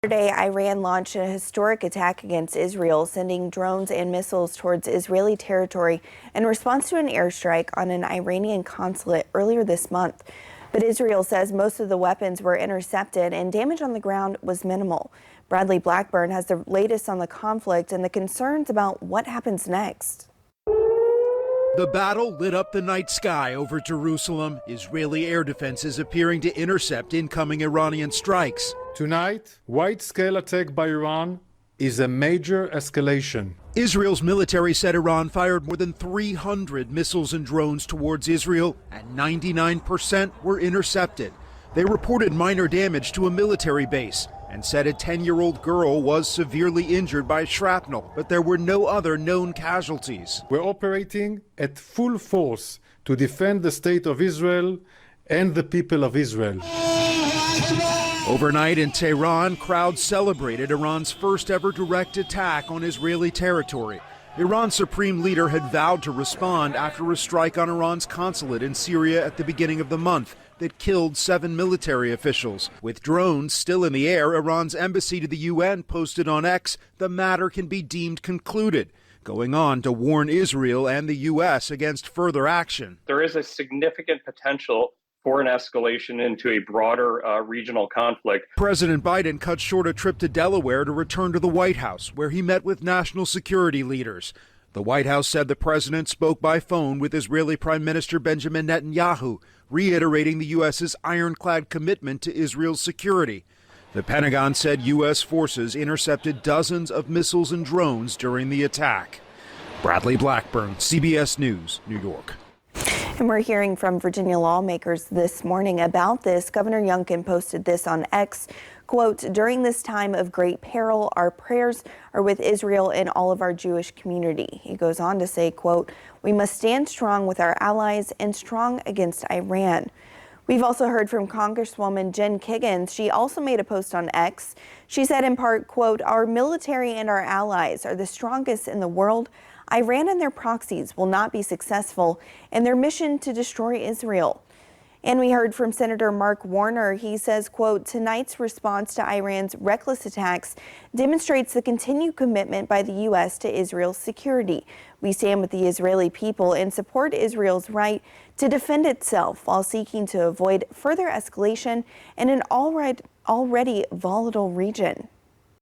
Yesterday, Iran launched a historic attack against Israel, sending drones and missiles towards Israeli territory in response to an airstrike on an Iranian consulate earlier this month. But Israel says most of the weapons were intercepted and damage on the ground was minimal. Bradley Blackburn has the latest on the conflict and the concerns about what happens next. The battle lit up the night sky over Jerusalem, Israeli air defenses appearing to intercept incoming Iranian strikes. Tonight, wide-scale attack by Iran is a major escalation. Israel's military said Iran fired more than 300 missiles and drones towards Israel, and 99% were intercepted. They reported minor damage to a military base and said a 10-year-old girl was severely injured by shrapnel, but there were no other known casualties. We're operating at full force to defend the state of Israel and the people of Israel. Overnight in Tehran, crowds celebrated Iran's first ever direct attack on Israeli territory. Iran's supreme leader had vowed to respond after a strike on Iran's consulate in Syria at the beginning of the month that killed 7 military officials. With drones still in the air, Iran's embassy to the UN posted on X the matter can be deemed concluded, going on to warn Israel and the U.S. against further action. There is a significant potential for an escalation into a broader regional conflict. President Biden cut short a trip to Delaware to return to the White House, where he met with national security leaders. The White House said the president spoke by phone with Israeli Prime Minister Benjamin Netanyahu, reiterating the U.S.'s ironclad commitment to Israel's security. The Pentagon said U.S. forces intercepted dozens of missiles and drones during the attack. Bradley Blackburn, CBS News, New York. And we're hearing from Virginia lawmakers this morning about this. Governor Youngkin posted this on X, quote, "During this time of great peril, our prayers are with Israel and all of our Jewish community." He goes on to say, quote, "We must stand strong with our allies and strong against Iran." We've also heard from Congresswoman Jen Kiggans. She also made a post on X. She said in part, quote, "Our military and our allies are the strongest in the world. Iran and their proxies will not be successful in their mission to destroy Israel." And we heard from Senator Mark Warner. He says, quote, "Tonight's response to Iran's reckless attacks demonstrates the continued commitment by the U.S. to Israel's security. We stand with the Israeli people and support Israel's right to defend itself while seeking to avoid further escalation in an already volatile region."